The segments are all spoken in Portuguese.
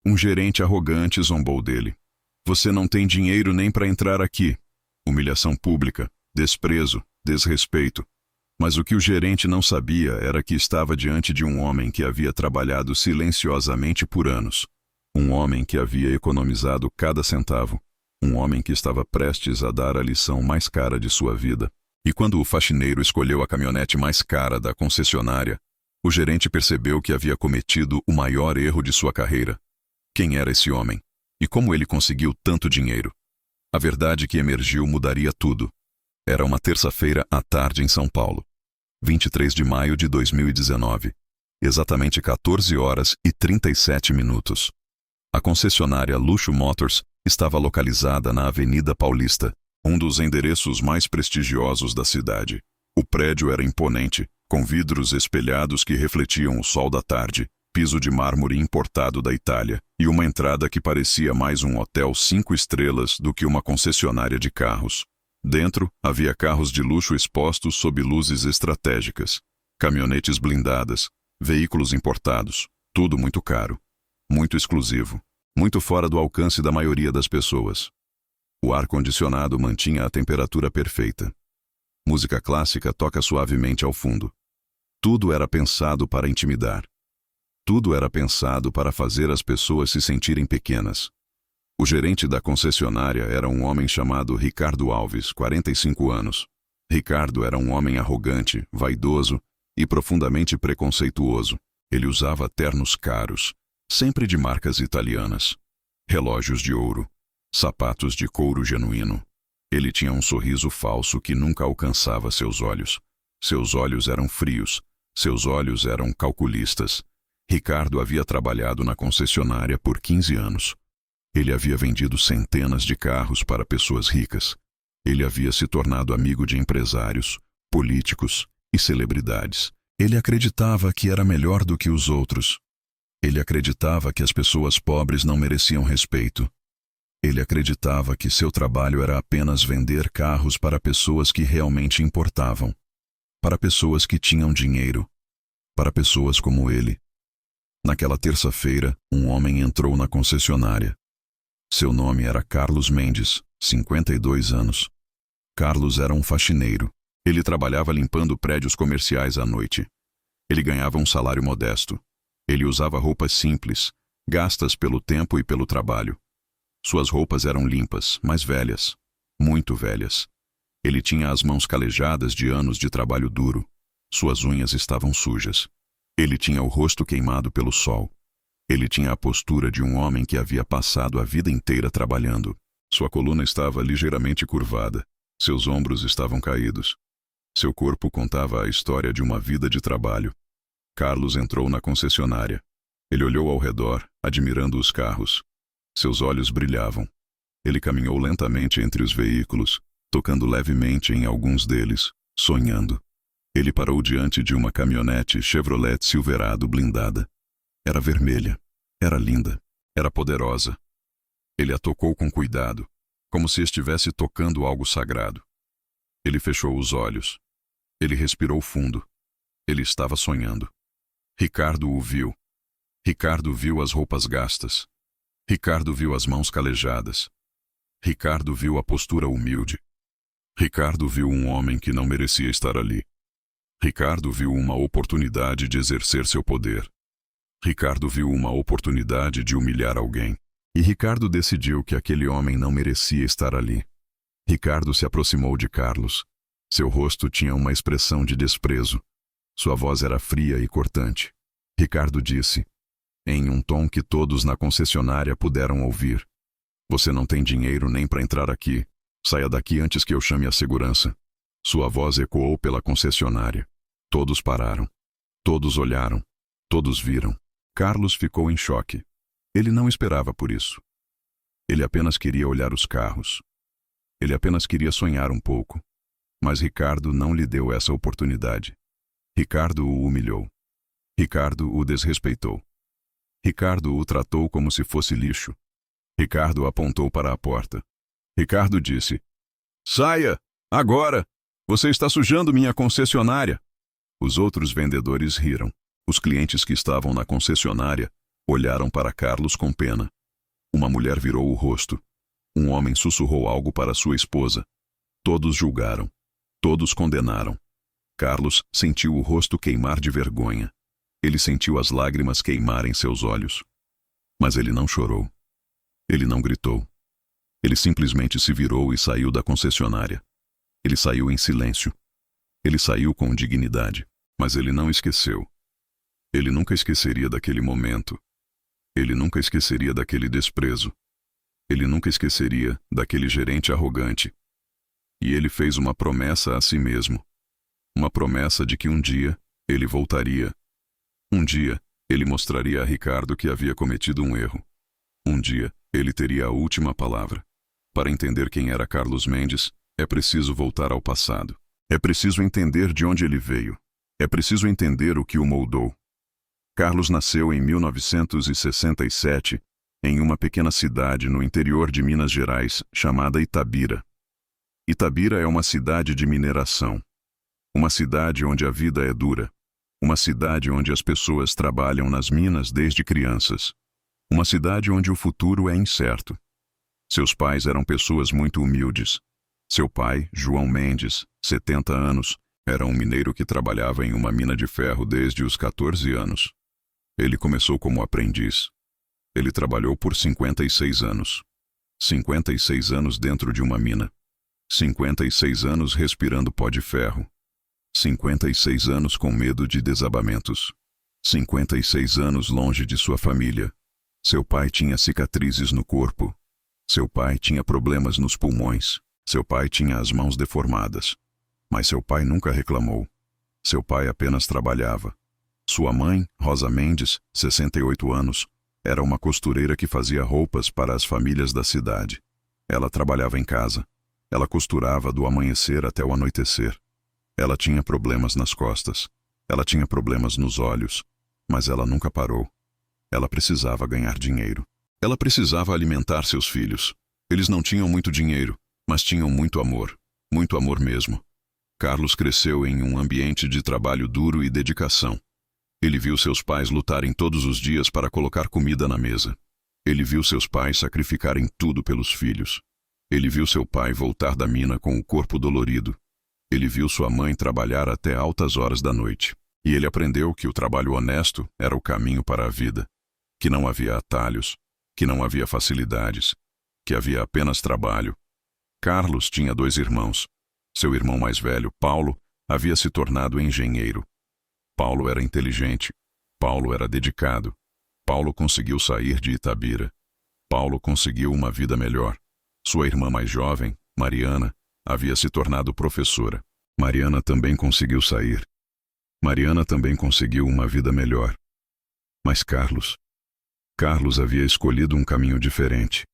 Um gerente arrogante zombou dele. Você não tem dinheiro nem para entrar aqui. Humilhação pública, desprezo, desrespeito. Mas o que o gerente não sabia era que estava diante de um homem que havia trabalhado silenciosamente por anos. Um homem que havia economizado cada centavo. Um homem que estava prestes a dar a lição mais cara de sua vida. E quando o faxineiro escolheu a caminhonete mais cara da concessionária, o gerente percebeu que havia cometido o maior erro de sua carreira. Quem era esse homem? E como ele conseguiu tanto dinheiro? A verdade que emergiu mudaria tudo. Era uma terça-feira à tarde em São Paulo. 23 de maio de 2019. Exatamente 14 horas e 37 minutos. A concessionária Luxo Motors estava localizada na Avenida Paulista, um dos endereços mais prestigiosos da cidade. O prédio era imponente, com vidros espelhados que refletiam o sol da tarde, piso de mármore importado da Itália e uma entrada que parecia mais um hotel 5 estrelas do que uma concessionária de carros. Dentro, havia carros de luxo expostos sob luzes estratégicas, caminhonetes blindadas, veículos importados, tudo muito caro, muito exclusivo, muito fora do alcance da maioria das pessoas. O ar-condicionado mantinha a temperatura perfeita. Música clássica toca suavemente ao fundo. Tudo era pensado para intimidar. Tudo era pensado para fazer as pessoas se sentirem pequenas. O gerente da concessionária era um homem chamado Ricardo Alves, 45 anos. Ricardo era um homem arrogante, vaidoso e profundamente preconceituoso. Ele usava ternos caros, sempre de marcas italianas, relógios de ouro, sapatos de couro genuíno. Ele tinha um sorriso falso que nunca alcançava seus olhos. Seus olhos eram frios, seus olhos eram calculistas. Ricardo havia trabalhado na concessionária por 15 anos. Ele havia vendido centenas de carros para pessoas ricas. Ele havia se tornado amigo de empresários, políticos e celebridades. Ele acreditava que era melhor do que os outros. Ele acreditava que as pessoas pobres não mereciam respeito. Ele acreditava que seu trabalho era apenas vender carros para pessoas que realmente importavam. Para pessoas que tinham dinheiro. Para pessoas como ele. Naquela terça-feira, um homem entrou na concessionária. Seu nome era Carlos Mendes, 52 anos. Carlos era um faxineiro. Ele trabalhava limpando prédios comerciais à noite. Ele ganhava um salário modesto. Ele usava roupas simples, gastas pelo tempo e pelo trabalho. Suas roupas eram limpas, mas velhas, muito velhas. Ele tinha as mãos calejadas de anos de trabalho duro. Suas unhas estavam sujas. Ele tinha o rosto queimado pelo sol. Ele tinha a postura de um homem que havia passado a vida inteira trabalhando. Sua coluna estava ligeiramente curvada. Seus ombros estavam caídos. Seu corpo contava a história de uma vida de trabalho. Carlos entrou na concessionária. Ele olhou ao redor, admirando os carros. Seus olhos brilhavam. Ele caminhou lentamente entre os veículos, tocando levemente em alguns deles, sonhando. Ele parou diante de uma caminhonete Chevrolet Silverado blindada. Era vermelha, era linda, era poderosa. Ele a tocou com cuidado, como se estivesse tocando algo sagrado. Ele fechou os olhos. Ele respirou fundo. Ele estava sonhando. Ricardo o viu. Ricardo viu as roupas gastas. Ricardo viu as mãos calejadas. Ricardo viu a postura humilde. Ricardo viu um homem que não merecia estar ali. Ricardo viu uma oportunidade de exercer seu poder. Ricardo viu uma oportunidade de humilhar alguém. E Ricardo decidiu que aquele homem não merecia estar ali. Ricardo se aproximou de Carlos. Seu rosto tinha uma expressão de desprezo. Sua voz era fria e cortante. Ricardo disse, em um tom que todos na concessionária puderam ouvir: Você não tem dinheiro nem para entrar aqui. Saia daqui antes que eu chame a segurança. Sua voz ecoou pela concessionária. Todos pararam. Todos olharam. Todos viram. Carlos ficou em choque. Ele não esperava por isso. Ele apenas queria olhar os carros. Ele apenas queria sonhar um pouco. Mas Ricardo não lhe deu essa oportunidade. Ricardo o humilhou. Ricardo o desrespeitou. Ricardo o tratou como se fosse lixo. Ricardo apontou para a porta. Ricardo disse: Saia! Agora! Você está sujando minha concessionária! Os outros vendedores riram. Os clientes que estavam na concessionária Olharam para Carlos com pena. Uma mulher virou o rosto. Um homem sussurrou algo para sua esposa. Todos julgaram. Todos condenaram. Carlos sentiu o rosto queimar de vergonha. Ele sentiu as lágrimas queimarem seus olhos. Mas ele não chorou. Ele não gritou. Ele simplesmente se virou e saiu da concessionária. Ele saiu em silêncio. Ele saiu com dignidade. Mas ele não esqueceu. Ele nunca esqueceria daquele momento. Ele nunca esqueceria daquele desprezo. Ele nunca esqueceria daquele gerente arrogante. E ele fez uma promessa a si mesmo. Uma promessa de que um dia ele voltaria. Um dia ele mostraria a Ricardo que havia cometido um erro. Um dia ele teria a última palavra. Para entender quem era Carlos Mendes, é preciso voltar ao passado. É preciso entender de onde ele veio. É preciso entender o que o moldou. Carlos nasceu em 1967, em uma pequena cidade no interior de Minas Gerais, chamada Itabira. Itabira é uma cidade de mineração. Uma cidade onde a vida é dura. Uma cidade onde as pessoas trabalham nas minas desde crianças. Uma cidade onde o futuro é incerto. Seus pais eram pessoas muito humildes. Seu pai, João Mendes, 70 anos, era um mineiro que trabalhava em uma mina de ferro desde os 14 anos. Ele começou como aprendiz. Ele trabalhou por 56 anos. 56 anos dentro de uma mina. 56 anos respirando pó de ferro. 56 anos com medo de desabamentos. 56 anos longe de sua família. Seu pai tinha cicatrizes no corpo. Seu pai tinha problemas nos pulmões. Seu pai tinha as mãos deformadas. Mas seu pai nunca reclamou. Seu pai apenas trabalhava. Sua mãe, Rosa Mendes, 68 anos, era uma costureira que fazia roupas para as famílias da cidade. Ela trabalhava em casa. Ela costurava do amanhecer até o anoitecer. Ela tinha problemas nas costas. Ela tinha problemas nos olhos. Mas ela nunca parou. Ela precisava ganhar dinheiro. Ela precisava alimentar seus filhos. Eles não tinham muito dinheiro, mas tinham muito amor. Muito amor mesmo. Carlos cresceu em um ambiente de trabalho duro e dedicação. Ele viu seus pais lutarem todos os dias para colocar comida na mesa. Ele viu seus pais sacrificarem tudo pelos filhos. Ele viu seu pai voltar da mina com o corpo dolorido. Ele viu sua mãe trabalhar até altas horas da noite. E ele aprendeu que o trabalho honesto era o caminho para a vida. Que não havia atalhos, que não havia facilidades, que havia apenas trabalho. Carlos tinha 2 irmãos. Seu irmão mais velho, Paulo, havia se tornado engenheiro. Paulo era inteligente. Paulo era dedicado. Paulo conseguiu sair de Itabira. Paulo conseguiu uma vida melhor. Sua irmã mais jovem, Mariana, havia se tornado professora. Mariana também conseguiu sair. Mariana também conseguiu uma vida melhor. Mas Carlos havia escolhido um caminho diferente.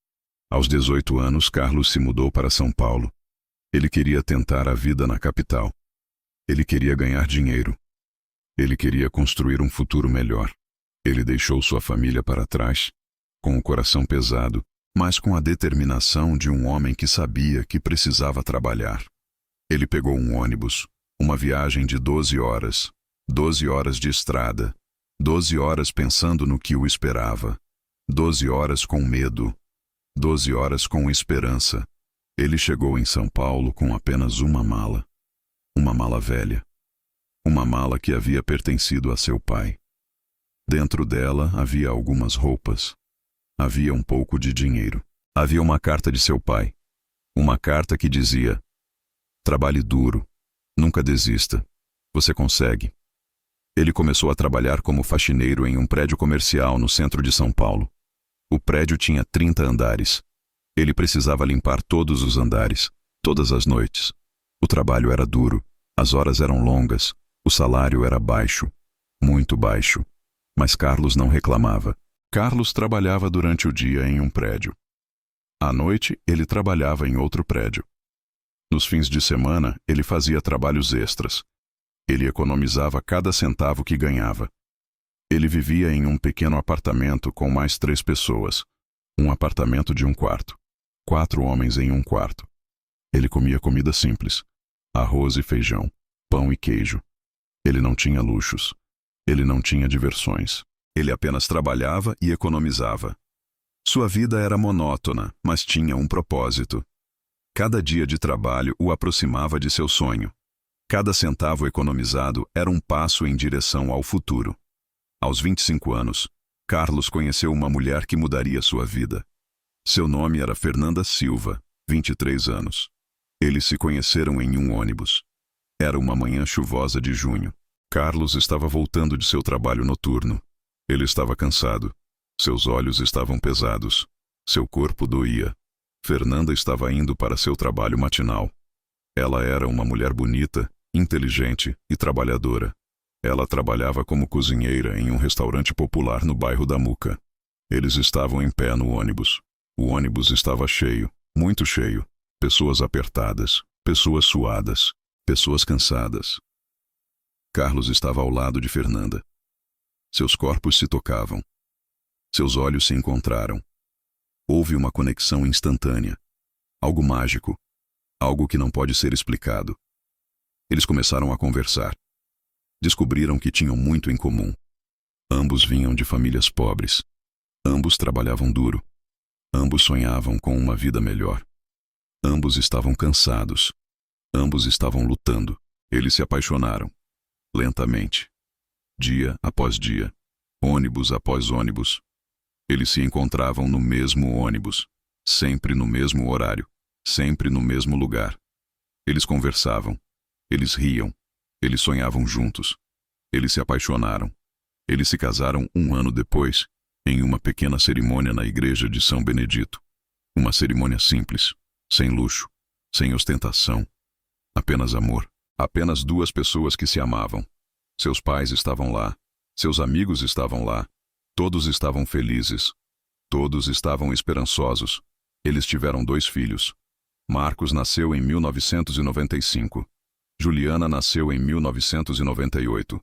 Aos 18 anos, Carlos se mudou para São Paulo. Ele queria tentar a vida na capital. Ele queria ganhar dinheiro. Ele queria construir um futuro melhor. Ele deixou sua família para trás, com o coração pesado, mas com a determinação de um homem que sabia que precisava trabalhar. Ele pegou um ônibus, uma viagem de 12 horas, 12 horas de estrada, 12 horas pensando no que o esperava, 12 horas com medo, 12 horas com esperança. Ele chegou em São Paulo com apenas uma mala velha. Uma mala que havia pertencido a seu pai. Dentro dela havia algumas roupas. Havia um pouco de dinheiro. Havia uma carta de seu pai. Uma carta que dizia: trabalhe duro. Nunca desista. Você consegue. Ele começou a trabalhar como faxineiro em um prédio comercial no centro de São Paulo. O prédio tinha 30 andares. Ele precisava limpar todos os andares, todas as noites. O trabalho era duro. As horas eram longas. O salário era baixo, muito baixo. Mas Carlos não reclamava. Carlos trabalhava durante o dia em um prédio. À noite, ele trabalhava em outro prédio. Nos fins de semana, ele fazia trabalhos extras. Ele economizava cada centavo que ganhava. Ele vivia em um pequeno apartamento com mais 3 pessoas. Um apartamento de 1 quarto. 4 homens em 1 quarto. Ele comia comida simples. Arroz e feijão, pão e queijo. Ele não tinha luxos. Ele não tinha diversões. Ele apenas trabalhava e economizava. Sua vida era monótona, mas tinha um propósito. Cada dia de trabalho o aproximava de seu sonho. Cada centavo economizado era um passo em direção ao futuro. Aos 25 anos, Carlos conheceu uma mulher que mudaria sua vida. Seu nome era Fernanda Silva, 23 anos. Eles se conheceram em um ônibus. Era uma manhã chuvosa de junho. Carlos estava voltando de seu trabalho noturno. Ele estava cansado. Seus olhos estavam pesados. Seu corpo doía. Fernanda estava indo para seu trabalho matinal. Ela era uma mulher bonita, inteligente e trabalhadora. Ela trabalhava como cozinheira em um restaurante popular no bairro da Muca. Eles estavam em pé no ônibus. O ônibus estava cheio, muito cheio. Pessoas apertadas, pessoas suadas, pessoas cansadas. Carlos estava ao lado de Fernanda. Seus corpos se tocavam. Seus olhos se encontraram. Houve uma conexão instantânea. Algo mágico. Algo que não pode ser explicado. Eles começaram a conversar. Descobriram que tinham muito em comum. Ambos vinham de famílias pobres. Ambos trabalhavam duro. Ambos sonhavam com uma vida melhor. Ambos estavam cansados. Ambos estavam lutando. Eles se apaixonaram. Lentamente. Dia após dia. Ônibus após ônibus. Eles se encontravam no mesmo ônibus. Sempre no mesmo horário. Sempre no mesmo lugar. Eles conversavam. Eles riam. Eles sonhavam juntos. Eles se apaixonaram. Eles se casaram um ano depois, em uma pequena cerimônia na igreja de São Benedito. Uma cerimônia simples, sem luxo, sem ostentação. Apenas amor. Apenas duas pessoas que se amavam. Seus pais estavam lá. Seus amigos estavam lá. Todos estavam felizes. Todos estavam esperançosos. Eles tiveram 2 filhos. Marcos nasceu em 1995. Juliana nasceu em 1998.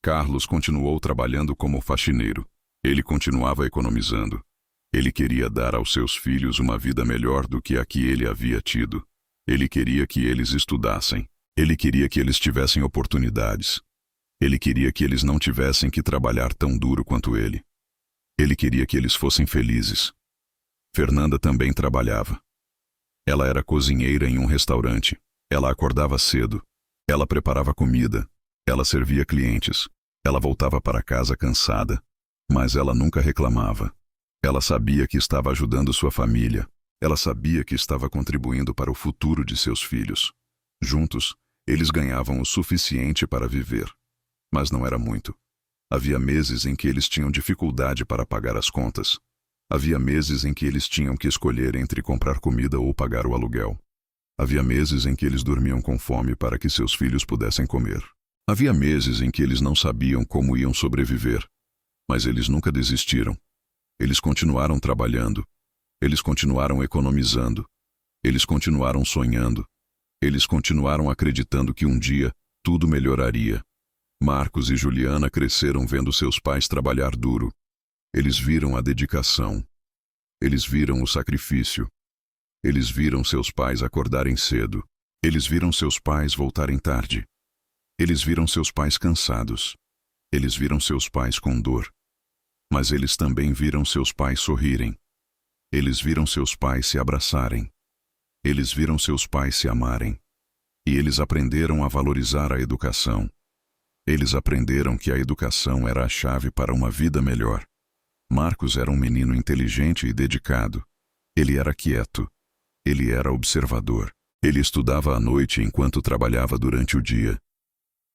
Carlos continuou trabalhando como faxineiro. Ele continuava economizando. Ele queria dar aos seus filhos uma vida melhor do que a que ele havia tido. Ele queria que eles estudassem. Ele queria que eles tivessem oportunidades. Ele queria que eles não tivessem que trabalhar tão duro quanto ele. Ele queria que eles fossem felizes. Fernanda também trabalhava. Ela era cozinheira em um restaurante. Ela acordava cedo. Ela preparava comida. Ela servia clientes. Ela voltava para casa cansada. Mas ela nunca reclamava. Ela sabia que estava ajudando sua família. Ela sabia que estava contribuindo para o futuro de seus filhos. Juntos, eles ganhavam o suficiente para viver. Mas não era muito. Havia meses em que eles tinham dificuldade para pagar as contas. Havia meses em que eles tinham que escolher entre comprar comida ou pagar o aluguel. Havia meses em que eles dormiam com fome para que seus filhos pudessem comer. Havia meses em que eles não sabiam como iam sobreviver. Mas eles nunca desistiram. Eles continuaram trabalhando. Eles continuaram economizando. Eles continuaram sonhando. Eles continuaram acreditando que um dia tudo melhoraria. Marcos e Juliana cresceram vendo seus pais trabalhar duro. Eles viram a dedicação. Eles viram o sacrifício. Eles viram seus pais acordarem cedo. Eles viram seus pais voltarem tarde. Eles viram seus pais cansados. Eles viram seus pais com dor. Mas eles também viram seus pais sorrirem. Eles viram seus pais se abraçarem. Eles viram seus pais se amarem. E eles aprenderam a valorizar a educação. Eles aprenderam que a educação era a chave para uma vida melhor. Marcos era um menino inteligente e dedicado. Ele era quieto. Ele era observador. Ele estudava à noite enquanto trabalhava durante o dia.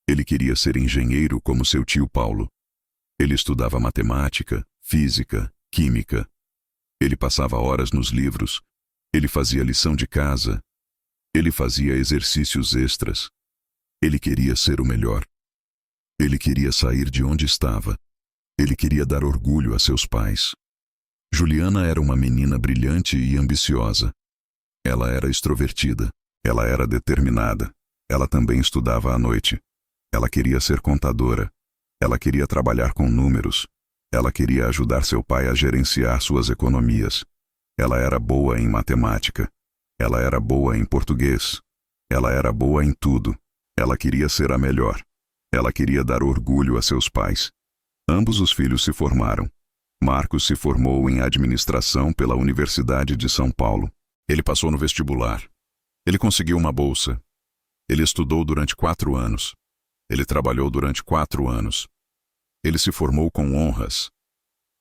Ele queria ser engenheiro como seu tio Paulo. Ele estudava matemática, física, química. Ele passava horas nos livros. Ele fazia lição de casa. Ele fazia exercícios extras. Ele queria ser o melhor. Ele queria sair de onde estava. Ele queria dar orgulho a seus pais. Juliana era uma menina brilhante e ambiciosa. Ela era extrovertida. Ela era determinada. Ela também estudava à noite. Ela queria ser contadora. Ela queria trabalhar com números. Ela queria ajudar seu pai a gerenciar suas economias. Ela era boa em matemática. Ela era boa em português. Ela era boa em tudo. Ela queria ser a melhor. Ela queria dar orgulho a seus pais. Ambos os filhos se formaram. Marcos se formou em administração pela Universidade de São Paulo. Ele passou no vestibular. Ele conseguiu uma bolsa. Ele estudou durante 4 anos. Ele trabalhou durante 4 anos. Ele se formou com honras.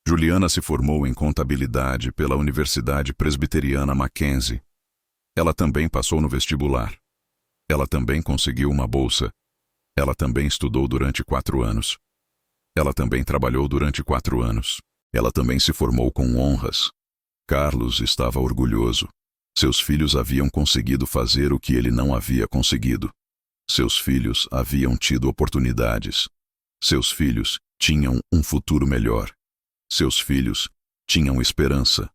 Juliana se formou em contabilidade pela Universidade Presbiteriana Mackenzie. Ela também passou no vestibular. Ela também conseguiu uma bolsa. Ela também estudou durante 4 anos. Ela também trabalhou durante 4 anos. Ela também se formou com honras. Carlos estava orgulhoso. Seus filhos haviam conseguido fazer o que ele não havia conseguido. Seus filhos haviam tido oportunidades. Seus filhos tinham um futuro melhor. Seus filhos tinham esperança.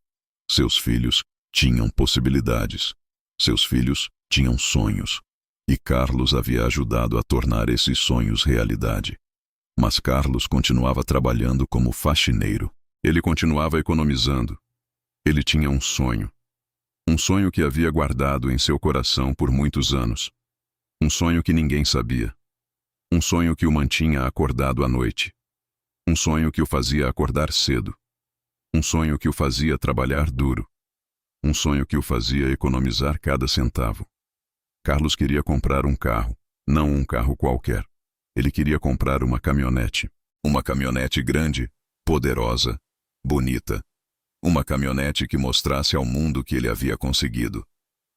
Seus filhos tinham possibilidades. Seus filhos tinham sonhos. E Carlos havia ajudado a tornar esses sonhos realidade. Mas Carlos continuava trabalhando como faxineiro. Ele continuava economizando. Ele tinha um sonho. Um sonho que havia guardado em seu coração por muitos anos. Um sonho que ninguém sabia. Um sonho que o mantinha acordado à noite. Um sonho que o fazia acordar cedo. Um sonho que o fazia trabalhar duro. Um sonho que o fazia economizar cada centavo. Carlos queria comprar um carro, não um carro qualquer. Ele queria comprar uma caminhonete. Uma caminhonete grande, poderosa, bonita. Uma caminhonete que mostrasse ao mundo que ele havia conseguido.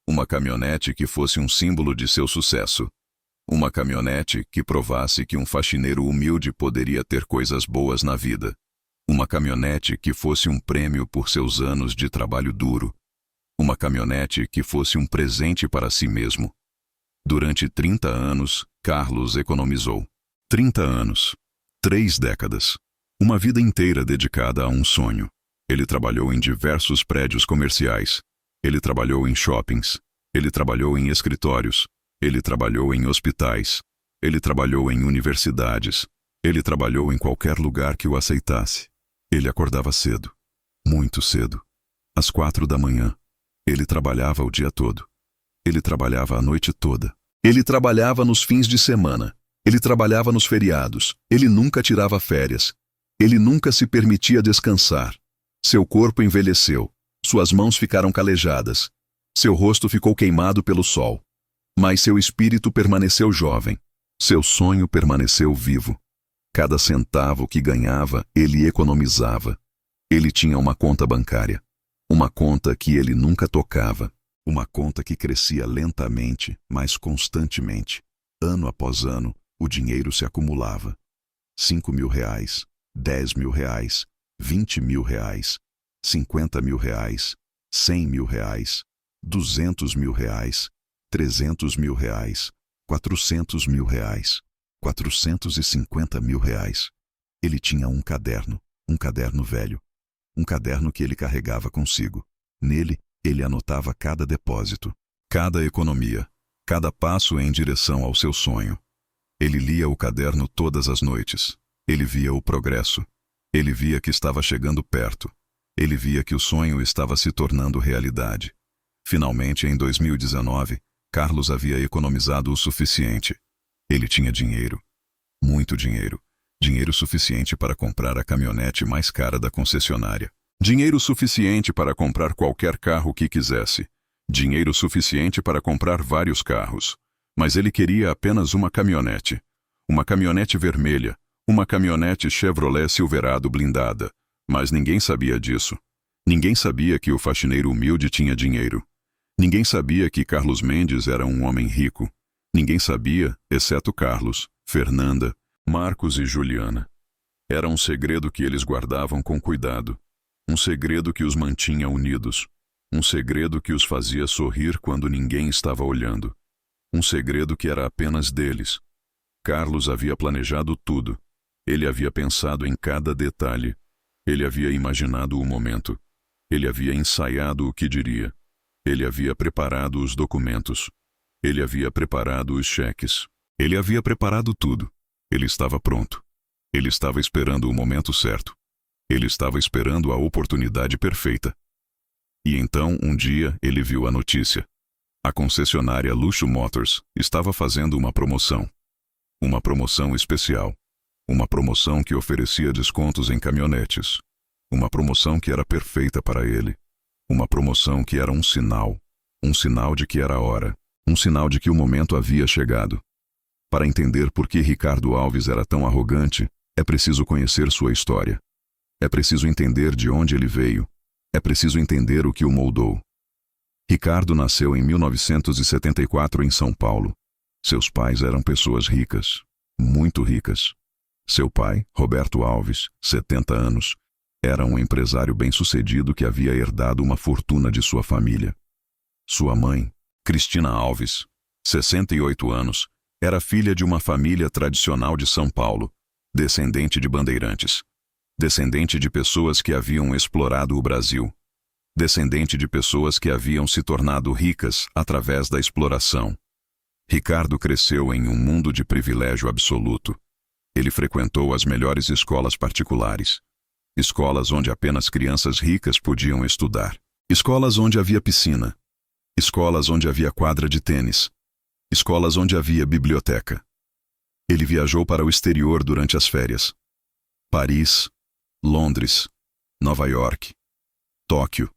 Uma caminhonete que fosse um símbolo de seu sucesso. Uma caminhonete que provasse que um faxineiro humilde poderia ter coisas boas na vida. Uma caminhonete que fosse um prêmio por seus anos de trabalho duro. Uma caminhonete que fosse um presente para si mesmo. Durante 30 anos, Carlos economizou. 30 anos. 3 décadas. Uma vida inteira dedicada a um sonho. Ele trabalhou em diversos prédios comerciais. Ele trabalhou em shoppings. Ele trabalhou em escritórios. Ele trabalhou em hospitais. Ele trabalhou em universidades. Ele trabalhou em qualquer lugar que o aceitasse. Ele acordava cedo. Muito cedo. Às 4 da manhã. Ele trabalhava o dia todo. Ele trabalhava a noite toda. Ele trabalhava nos fins de semana. Ele trabalhava nos feriados. Ele nunca tirava férias. Ele nunca se permitia descansar. Seu corpo envelheceu. Suas mãos ficaram calejadas. Seu rosto ficou queimado pelo sol. Mas seu espírito permaneceu jovem. Seu sonho permaneceu vivo. Cada centavo que ganhava, ele economizava. Ele tinha uma conta bancária. Uma conta que ele nunca tocava. Uma conta que crescia lentamente, mas constantemente. Ano após ano, o dinheiro se acumulava. 5 mil reais, 10 mil reais, 20 mil reais, 50 mil reais, 100 mil reais, 200 mil reais, 300 mil reais, 400 mil reais, 450 mil reais. Ele tinha um caderno velho. Um caderno que ele carregava consigo. Nele, ele anotava cada depósito, cada economia, cada passo em direção ao seu sonho. Ele lia o caderno todas as noites. Ele via o progresso. Ele via que estava chegando perto. Ele via que o sonho estava se tornando realidade. Finalmente, em 2019, Carlos havia economizado o suficiente. Ele tinha dinheiro. Muito dinheiro. Dinheiro suficiente para comprar a caminhonete mais cara da concessionária. Dinheiro suficiente para comprar qualquer carro que quisesse. Dinheiro suficiente para comprar vários carros. Mas ele queria apenas uma caminhonete. Uma caminhonete vermelha. Uma caminhonete Chevrolet Silverado blindada. Mas ninguém sabia disso. Ninguém sabia que o faxineiro humilde tinha dinheiro. Ninguém sabia que Carlos Mendes era um homem rico. Ninguém sabia, exceto Carlos, Fernanda, Marcos e Juliana. Era um segredo que eles guardavam com cuidado. Um segredo que os mantinha unidos. Um segredo que os fazia sorrir quando ninguém estava olhando. Um segredo que era apenas deles. Carlos havia planejado tudo. Ele havia pensado em cada detalhe. Ele havia imaginado o momento. Ele havia ensaiado o que diria. Ele havia preparado os documentos. Ele havia preparado os cheques. Ele havia preparado tudo. Ele estava pronto. Ele estava esperando o momento certo. Ele estava esperando a oportunidade perfeita. E então, um dia, ele viu a notícia. A concessionária Luxo Motors estava fazendo uma promoção. Uma promoção especial. Uma promoção que oferecia descontos em caminhonetes. Uma promoção que era perfeita para ele. Uma promoção que era um sinal de que era a hora, um sinal de que o momento havia chegado. Para entender por que Ricardo Alves era tão arrogante, é preciso conhecer sua história. É preciso entender de onde ele veio. É preciso entender o que o moldou. Ricardo nasceu em 1974 em São Paulo. Seus pais eram pessoas ricas, muito ricas. Seu pai, Roberto Alves, 70 anos, era um empresário bem-sucedido que havia herdado uma fortuna de sua família. Sua mãe, Cristina Alves, 68 anos, era filha de uma família tradicional de São Paulo, descendente de bandeirantes, descendente de pessoas que haviam explorado o Brasil, descendente de pessoas que haviam se tornado ricas através da exploração. Ricardo cresceu em um mundo de privilégio absoluto. Ele frequentou as melhores escolas particulares, escolas onde apenas crianças ricas podiam estudar, escolas onde havia piscina, escolas onde havia quadra de tênis, escolas onde havia biblioteca. Ele viajou para o exterior durante as férias. Paris, Londres, Nova York, Tóquio.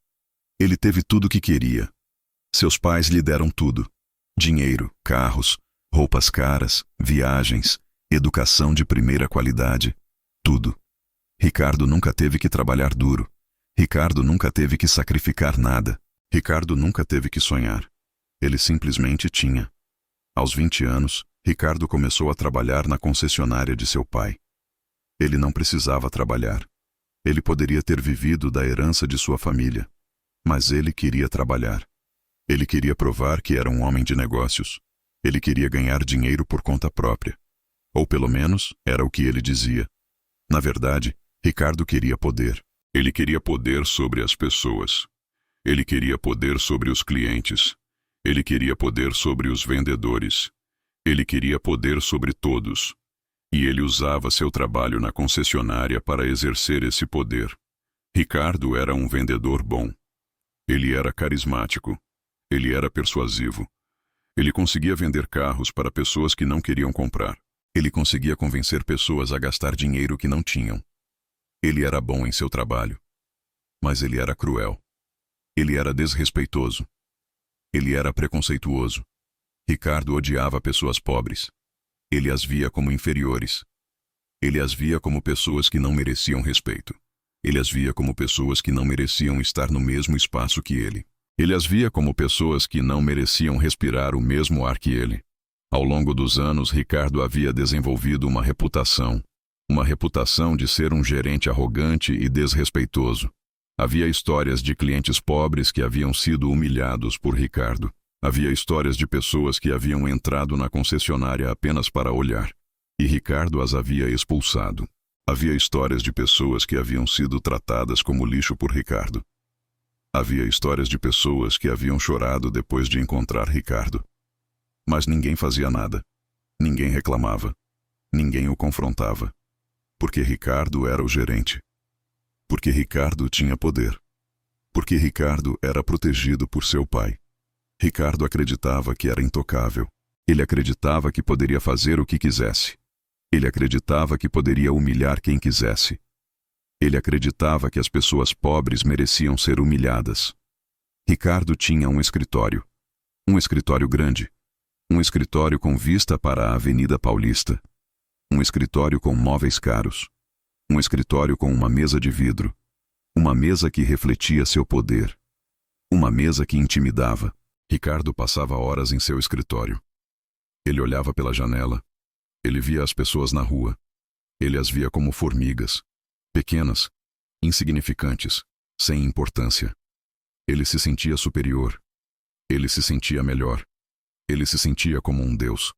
Ele teve tudo o que queria. Seus pais lhe deram tudo: dinheiro, carros, roupas caras, viagens, educação de primeira qualidade, tudo. Ricardo nunca teve que trabalhar duro. Ricardo nunca teve que sacrificar nada. Ricardo nunca teve que sonhar. Ele simplesmente tinha. Aos 20 anos, Ricardo começou a trabalhar na concessionária de seu pai. Ele não precisava trabalhar. Ele poderia ter vivido da herança de sua família. Mas ele queria trabalhar. Ele queria provar que era um homem de negócios. Ele queria ganhar dinheiro por conta própria. Ou pelo menos, era o que ele dizia. Na verdade, Ricardo queria poder. Ele queria poder sobre as pessoas. Ele queria poder sobre os clientes. Ele queria poder sobre os vendedores. Ele queria poder sobre todos. E ele usava seu trabalho na concessionária para exercer esse poder. Ricardo era um vendedor bom. Ele era carismático. Ele era persuasivo. Ele conseguia vender carros para pessoas que não queriam comprar. Ele conseguia convencer pessoas a gastar dinheiro que não tinham. Ele era bom em seu trabalho. Mas ele era cruel. Ele era desrespeitoso. Ele era preconceituoso. Ricardo odiava pessoas pobres. Ele as via como inferiores. Ele as via como pessoas que não mereciam respeito. Ele as via como pessoas que não mereciam estar no mesmo espaço que ele. Ele as via como pessoas que não mereciam respirar o mesmo ar que ele. Ao longo dos anos, Ricardo havia desenvolvido uma reputação de ser um gerente arrogante e desrespeitoso. Havia histórias de clientes pobres que haviam sido humilhados por Ricardo. Havia histórias de pessoas que haviam entrado na concessionária apenas para olhar, e Ricardo as havia expulsado. Havia histórias de pessoas que haviam sido tratadas como lixo por Ricardo. Havia histórias de pessoas que haviam chorado depois de encontrar Ricardo. Mas ninguém fazia nada. Ninguém reclamava. Ninguém o confrontava. Porque Ricardo era o gerente. Porque Ricardo tinha poder. Porque Ricardo era protegido por seu pai. Ricardo acreditava que era intocável. Ele acreditava que poderia fazer o que quisesse. Ele acreditava que poderia humilhar quem quisesse. Ele acreditava que as pessoas pobres mereciam ser humilhadas. Ricardo tinha um escritório grande, um escritório com vista para a Avenida Paulista, um escritório com móveis caros, um escritório com uma mesa de vidro, uma mesa que refletia seu poder, uma mesa que intimidava. Ricardo passava horas em seu escritório. Ele olhava pela janela. Ele via as pessoas na rua. Ele as via como formigas, pequenas, insignificantes, sem importância. Ele se sentia superior. Ele se sentia melhor. Ele se sentia como um deus.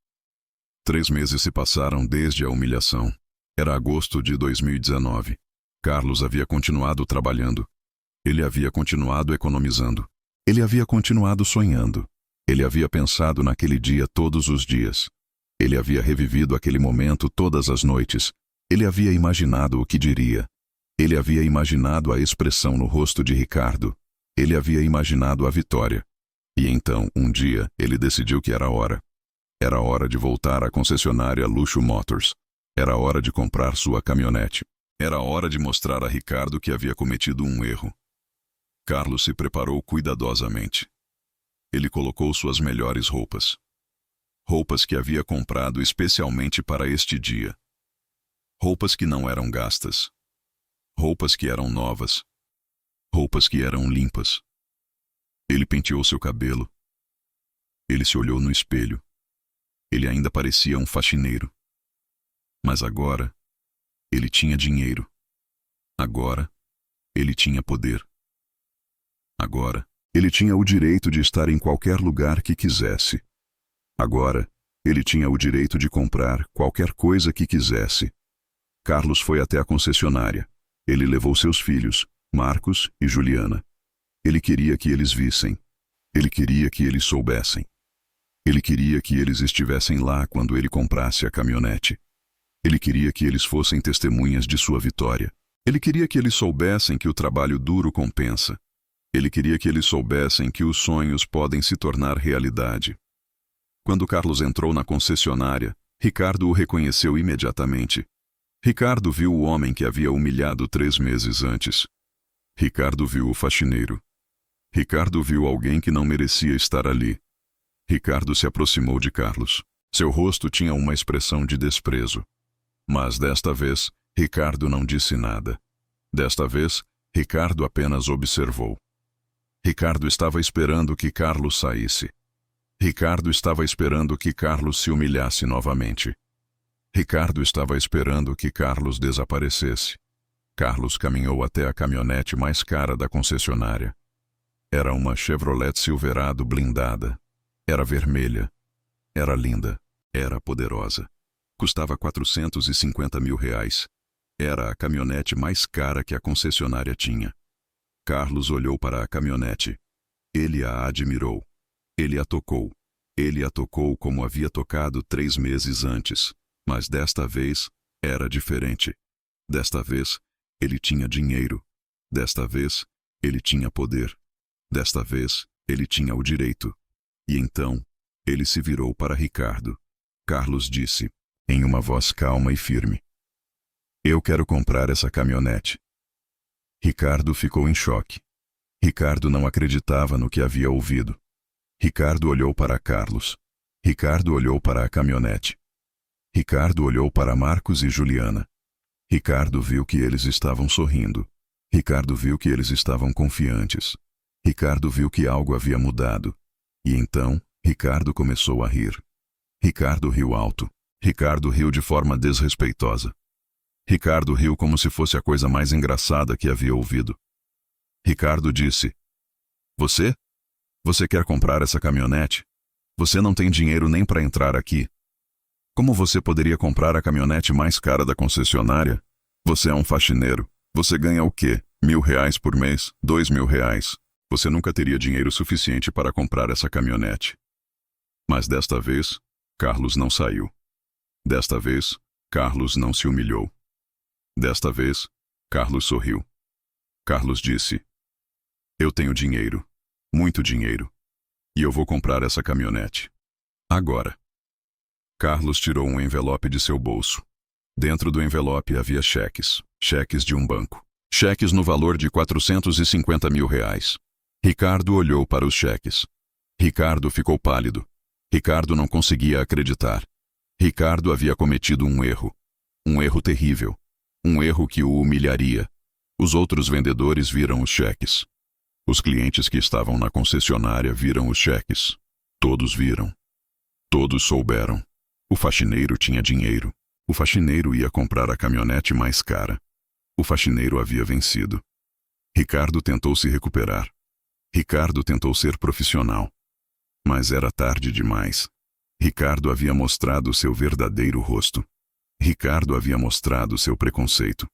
3 meses se passaram desde a humilhação. Era agosto de 2019. Carlos havia continuado trabalhando. Ele havia continuado economizando. Ele havia continuado sonhando. Ele havia pensado naquele dia todos os dias. Ele havia revivido aquele momento todas as noites. Ele havia imaginado o que diria. Ele havia imaginado a expressão no rosto de Ricardo. Ele havia imaginado a vitória. E então, um dia, ele decidiu que era hora. Era hora de voltar à concessionária Luxo Motors. Era hora de comprar sua caminhonete. Era hora de mostrar a Ricardo que havia cometido um erro. Carlos se preparou cuidadosamente. Ele colocou suas melhores roupas. Roupas que havia comprado especialmente para este dia. Roupas que não eram gastas. Roupas que eram novas. Roupas que eram limpas. Ele penteou seu cabelo. Ele se olhou no espelho. Ele ainda parecia um faxineiro. Mas agora, ele tinha dinheiro. Agora, ele tinha poder. Agora, ele tinha o direito de estar em qualquer lugar que quisesse. Agora, ele tinha o direito de comprar qualquer coisa que quisesse. Carlos foi até a concessionária. Ele levou seus filhos, Marcos e Juliana. Ele queria que eles vissem. Ele queria que eles soubessem. Ele queria que eles estivessem lá quando ele comprasse a caminhonete. Ele queria que eles fossem testemunhas de sua vitória. Ele queria que eles soubessem que o trabalho duro compensa. Ele queria que eles soubessem que os sonhos podem se tornar realidade. Quando Carlos entrou na concessionária, Ricardo o reconheceu imediatamente. Ricardo viu o homem que havia humilhado 3 meses antes. Ricardo viu o faxineiro. Ricardo viu alguém que não merecia estar ali. Ricardo se aproximou de Carlos. Seu rosto tinha uma expressão de desprezo. Mas desta vez, Ricardo não disse nada. Desta vez, Ricardo apenas observou. Ricardo estava esperando que Carlos saísse. Ricardo estava esperando que Carlos se humilhasse novamente. Ricardo estava esperando que Carlos desaparecesse. Carlos caminhou até a caminhonete mais cara da concessionária. Era uma Chevrolet Silverado blindada. Era vermelha. Era linda. Era poderosa. Custava R$450 mil. Era a caminhonete mais cara que a concessionária tinha. Carlos olhou para a caminhonete. Ele a admirou. Ele a tocou. Ele a tocou como havia tocado 3 meses antes. Mas desta vez, era diferente. Desta vez, ele tinha dinheiro. Desta vez, ele tinha poder. Desta vez, ele tinha o direito. E então, ele se virou para Ricardo. Carlos disse, em uma voz calma e firme: "Eu quero comprar essa caminhonete." Ricardo ficou em choque. Ricardo não acreditava no que havia ouvido. Ricardo olhou para Carlos. Ricardo olhou para a caminhonete. Ricardo olhou para Marcos e Juliana. Ricardo viu que eles estavam sorrindo. Ricardo viu que eles estavam confiantes. Ricardo viu que algo havia mudado. E então, Ricardo começou a rir. Ricardo riu alto. Ricardo riu de forma desrespeitosa. Ricardo riu como se fosse a coisa mais engraçada que havia ouvido. Ricardo disse: Você? Você quer comprar essa caminhonete? Você não tem dinheiro nem para entrar aqui. Como você poderia comprar a caminhonete mais cara da concessionária? Você é um faxineiro. Você ganha o quê? R$1.000 por mês? R$2.000? Você nunca teria dinheiro suficiente para comprar essa caminhonete. Mas desta vez, Carlos não saiu. Desta vez, Carlos não se humilhou. Desta vez, Carlos sorriu. Carlos disse: Eu tenho dinheiro, muito dinheiro, e eu vou comprar essa caminhonete. Agora. Carlos tirou um envelope de seu bolso. Dentro do envelope havia cheques, cheques de um banco. Cheques no valor de R$450 mil. Ricardo olhou para os cheques. Ricardo ficou pálido. Ricardo não conseguia acreditar. Ricardo havia cometido um erro terrível, um erro que o humilharia. Os outros vendedores viram os cheques. Os clientes que estavam na concessionária viram os cheques. Todos viram. Todos souberam. O faxineiro tinha dinheiro. O faxineiro ia comprar a caminhonete mais cara. O faxineiro havia vencido. Ricardo tentou se recuperar. Ricardo tentou ser profissional. Mas era tarde demais. Ricardo havia mostrado seu verdadeiro rosto. Ricardo havia mostrado seu preconceito.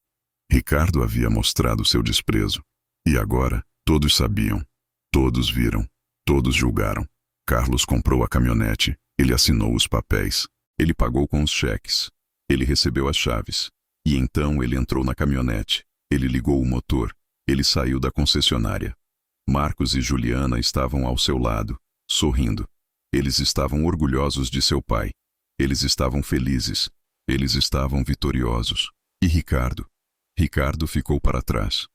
Ricardo havia mostrado seu desprezo. E agora, todos sabiam. Todos viram. Todos julgaram. Carlos comprou a caminhonete. Ele assinou os papéis. Ele pagou com os cheques. Ele recebeu as chaves. E então ele entrou na caminhonete. Ele ligou o motor. Ele saiu da concessionária. Marcos e Juliana estavam ao seu lado, sorrindo. Eles estavam orgulhosos de seu pai. Eles estavam felizes. Eles estavam vitoriosos. E Ricardo? Ricardo ficou para trás.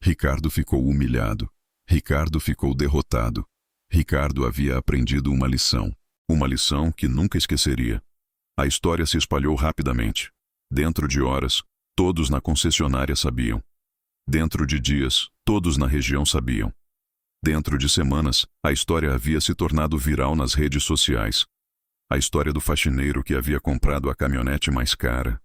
Ricardo ficou humilhado. Ricardo ficou derrotado. Ricardo havia aprendido uma lição que nunca esqueceria. A história se espalhou rapidamente. Dentro de horas, todos na concessionária sabiam. Dentro de dias, todos na região sabiam. Dentro de semanas, a história havia se tornado viral nas redes sociais. A história do faxineiro que havia comprado a caminhonete mais cara.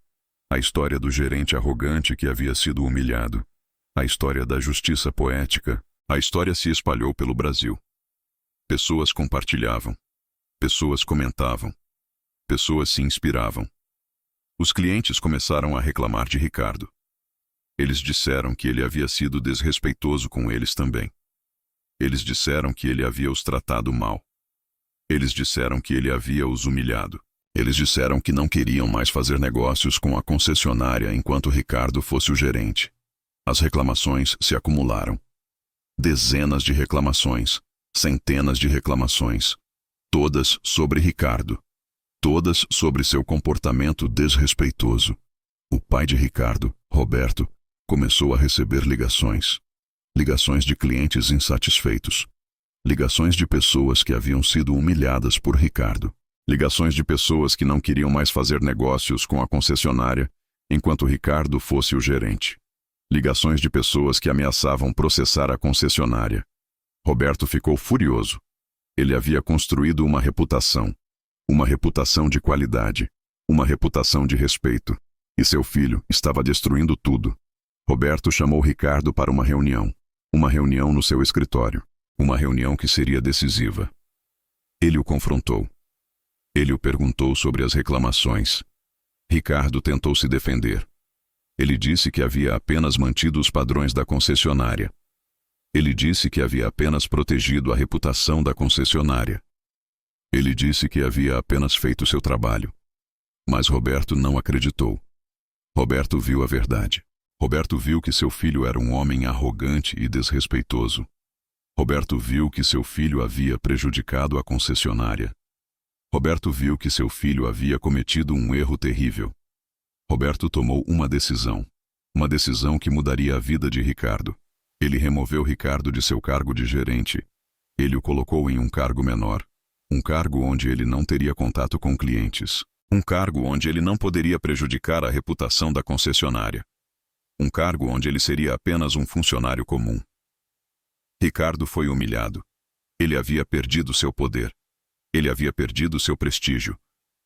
A história do gerente arrogante que havia sido humilhado. A história da justiça poética. A história se espalhou pelo Brasil. Pessoas compartilhavam. Pessoas comentavam. Pessoas se inspiravam. Os clientes começaram a reclamar de Ricardo. Eles disseram que ele havia sido desrespeitoso com eles também. Eles disseram que ele havia os tratado mal. Eles disseram que ele havia os humilhado. Eles disseram que não queriam mais fazer negócios com a concessionária enquanto Ricardo fosse o gerente. As reclamações se acumularam. Dezenas de reclamações, centenas de reclamações, todas sobre Ricardo. Todas sobre seu comportamento desrespeitoso. O pai de Ricardo, Roberto, começou a receber ligações. Ligações de clientes insatisfeitos. Ligações de pessoas que haviam sido humilhadas por Ricardo. Ligações de pessoas que não queriam mais fazer negócios com a concessionária enquanto Ricardo fosse o gerente. Ligações de pessoas que ameaçavam processar a concessionária. Roberto ficou furioso. Ele havia construído uma reputação de qualidade, uma reputação de respeito, e seu filho estava destruindo tudo. Roberto chamou Ricardo para uma reunião no seu escritório, uma reunião que seria decisiva. Ele o confrontou. Ele o perguntou sobre as reclamações. Ricardo tentou se defender. Ele disse que havia apenas mantido os padrões da concessionária. Ele disse que havia apenas protegido a reputação da concessionária. Ele disse que havia apenas feito seu trabalho. Mas Roberto não acreditou. Roberto viu a verdade. Roberto viu que seu filho era um homem arrogante e desrespeitoso. Roberto viu que seu filho havia prejudicado a concessionária. Roberto viu que seu filho havia cometido um erro terrível. Roberto tomou uma decisão que mudaria a vida de Ricardo. Ele removeu Ricardo de seu cargo de gerente. Ele o colocou em um cargo menor. Um cargo onde ele não teria contato com clientes. Um cargo onde ele não poderia prejudicar a reputação da concessionária. Um cargo onde ele seria apenas um funcionário comum. Ricardo foi humilhado. Ele havia perdido seu poder. Ele havia perdido seu prestígio.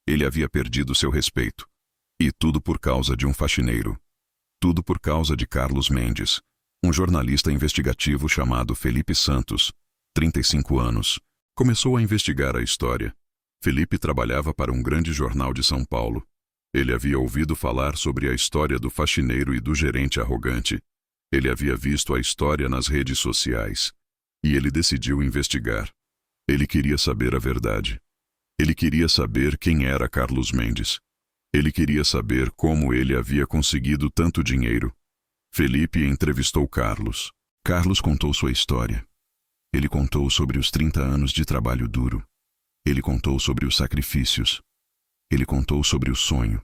Ele havia perdido seu respeito. E tudo por causa de um faxineiro. Tudo por causa de Carlos Mendes, um jornalista investigativo chamado Felipe Santos, 35 anos. Começou a investigar a história. Felipe trabalhava para um grande jornal de São Paulo. Ele havia ouvido falar sobre a história do faxineiro e do gerente arrogante. Ele havia visto a história nas redes sociais. E ele decidiu investigar. Ele queria saber a verdade. Ele queria saber quem era Carlos Mendes. Ele queria saber como ele havia conseguido tanto dinheiro. Felipe entrevistou Carlos. Carlos contou sua história. Ele contou sobre os 30 anos de trabalho duro. Ele contou sobre os sacrifícios. Ele contou sobre o sonho.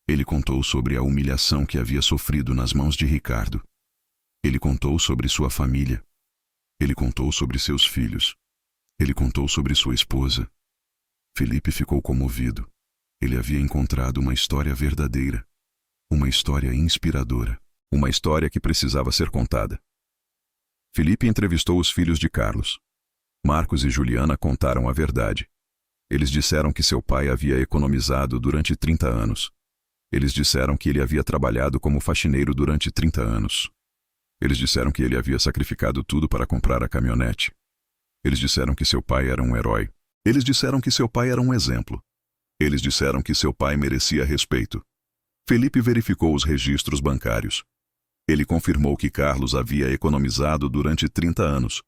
Ele contou sobre a humilhação que havia sofrido nas mãos de Ricardo. Ele contou sobre sua família. Ele contou sobre seus filhos. Ele contou sobre sua esposa. Felipe ficou comovido. Ele havia encontrado uma história verdadeira. Uma história inspiradora. Uma história que precisava ser contada. Felipe entrevistou os filhos de Carlos. Marcos e Juliana contaram a verdade. Eles disseram que seu pai havia economizado durante 30 anos. Eles disseram que ele havia trabalhado como faxineiro durante 30 anos. Eles disseram que ele havia sacrificado tudo para comprar a caminhonete. Eles disseram que seu pai era um herói. Eles disseram que seu pai era um exemplo. Eles disseram que seu pai merecia respeito. Felipe verificou os registros bancários. Ele confirmou que Carlos havia economizado durante 30 anos.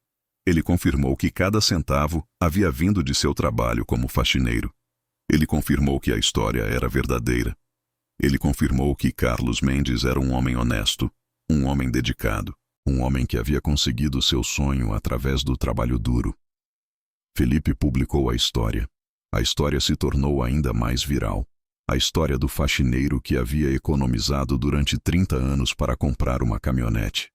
Ele confirmou que cada centavo havia vindo de seu trabalho como faxineiro. Ele confirmou que a história era verdadeira. Ele confirmou que Carlos Mendes era um homem honesto, um homem dedicado, um homem que havia conseguido seu sonho através do trabalho duro. Felipe publicou a história. A história se tornou ainda mais viral. A história do faxineiro que havia economizado durante 30 anos para comprar uma caminhonete.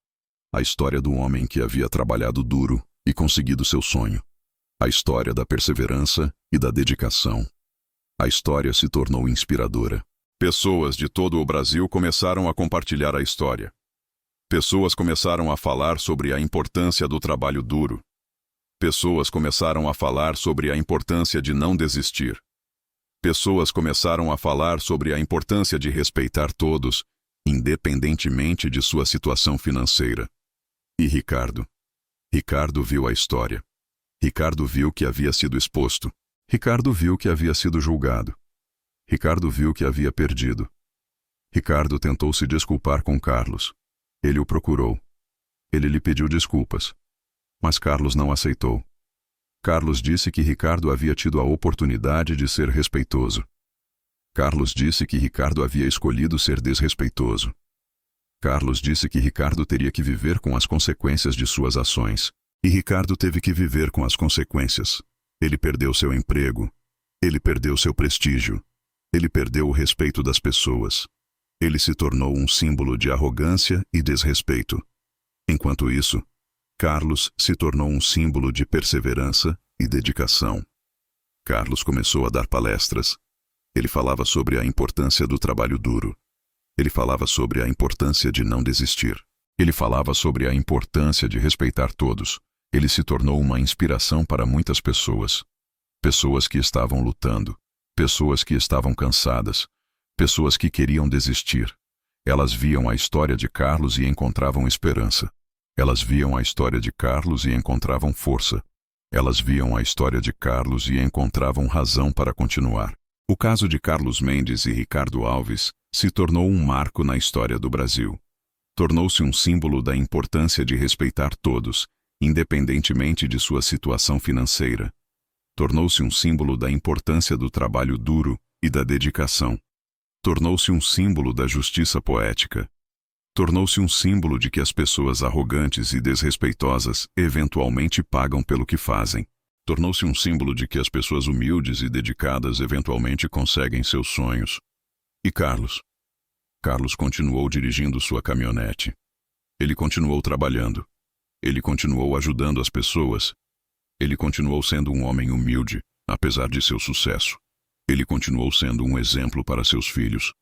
A história do homem que havia trabalhado duro e conseguido seu sonho. A história da perseverança e da dedicação. A história se tornou inspiradora. Pessoas de todo o Brasil começaram a compartilhar a história. Pessoas começaram a falar sobre a importância do trabalho duro. Pessoas começaram a falar sobre a importância de não desistir. Pessoas começaram a falar sobre a importância de respeitar todos, independentemente de sua situação financeira. E Ricardo viu a história. Ricardo viu que havia sido exposto. Ricardo viu que havia sido julgado. Ricardo viu que havia perdido. Ricardo tentou se desculpar com Carlos. Ele o procurou. Ele lhe pediu desculpas. Mas Carlos não aceitou. Carlos disse que Ricardo havia tido a oportunidade de ser respeitoso. Carlos disse que Ricardo havia escolhido ser desrespeitoso. Carlos disse que Ricardo teria que viver com as consequências de suas ações. E Ricardo teve que viver com as consequências. Ele perdeu seu emprego. Ele perdeu seu prestígio. Ele perdeu o respeito das pessoas. Ele se tornou um símbolo de arrogância e desrespeito. Enquanto isso, Carlos se tornou um símbolo de perseverança e dedicação. Carlos começou a dar palestras. Ele falava sobre a importância do trabalho duro. Ele falava sobre a importância de não desistir. Ele falava sobre a importância de respeitar todos. Ele se tornou uma inspiração para muitas pessoas. Pessoas que estavam lutando. Pessoas que estavam cansadas. Pessoas que queriam desistir. Elas viam a história de Carlos e encontravam esperança. Elas viam a história de Carlos e encontravam força. Elas viam a história de Carlos e encontravam razão para continuar. O caso de Carlos Mendes e Ricardo Alves se tornou um marco na história do Brasil. Tornou-se um símbolo da importância de respeitar todos, independentemente de sua situação financeira. Tornou-se um símbolo da importância do trabalho duro e da dedicação. Tornou-se um símbolo da justiça poética. Tornou-se um símbolo de que as pessoas arrogantes e desrespeitosas eventualmente pagam pelo que fazem. Tornou-se um símbolo de que as pessoas humildes e dedicadas eventualmente conseguem seus sonhos. E Carlos? Carlos continuou dirigindo sua caminhonete. Ele continuou trabalhando. Ele continuou ajudando as pessoas. Ele continuou sendo um homem humilde, apesar de seu sucesso. Ele continuou sendo um exemplo para seus filhos.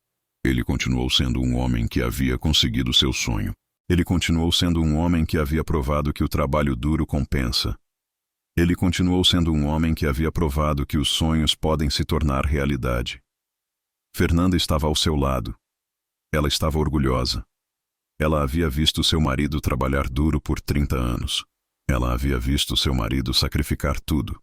Ele continuou sendo um homem que havia conseguido seu sonho. Ele continuou sendo um homem que havia provado que o trabalho duro compensa. Ele continuou sendo um homem que havia provado que os sonhos podem se tornar realidade. Fernanda estava ao seu lado. Ela estava orgulhosa. Ela havia visto seu marido trabalhar duro por 30 anos. Ela havia visto seu marido sacrificar tudo.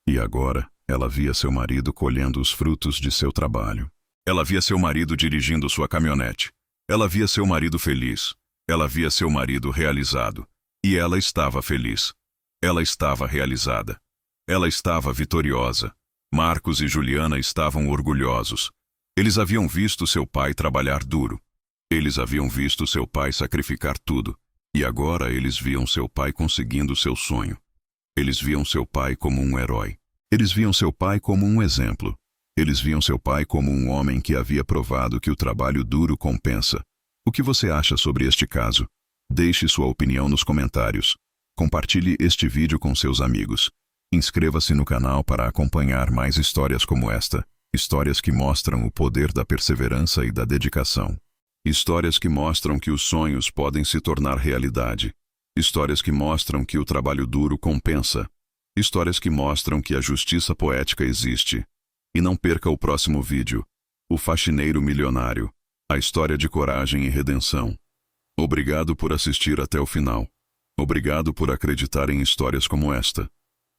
E agora, ela via seu marido colhendo os frutos de seu trabalho. Ela via seu marido dirigindo sua caminhonete. Ela via seu marido feliz. Ela via seu marido realizado. E ela estava feliz. Ela estava realizada. Ela estava vitoriosa. Marcos e Juliana estavam orgulhosos. Eles haviam visto seu pai trabalhar duro. Eles haviam visto seu pai sacrificar tudo. E agora eles viam seu pai conseguindo seu sonho. Eles viam seu pai como um herói. Eles viam seu pai como um exemplo. Eles viam seu pai como um homem que havia provado que o trabalho duro compensa. O que você acha sobre este caso? Deixe sua opinião nos comentários. Compartilhe este vídeo com seus amigos. Inscreva-se no canal para acompanhar mais histórias como esta. Histórias que mostram o poder da perseverança e da dedicação. Histórias que mostram que os sonhos podem se tornar realidade. Histórias que mostram que o trabalho duro compensa. Histórias que mostram que a justiça poética existe. E não perca o próximo vídeo. O Faxineiro Milionário. A história de coragem e redenção. Obrigado por assistir até o final. Obrigado por acreditar em histórias como esta.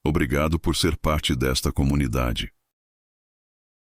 Obrigado por ser parte desta comunidade.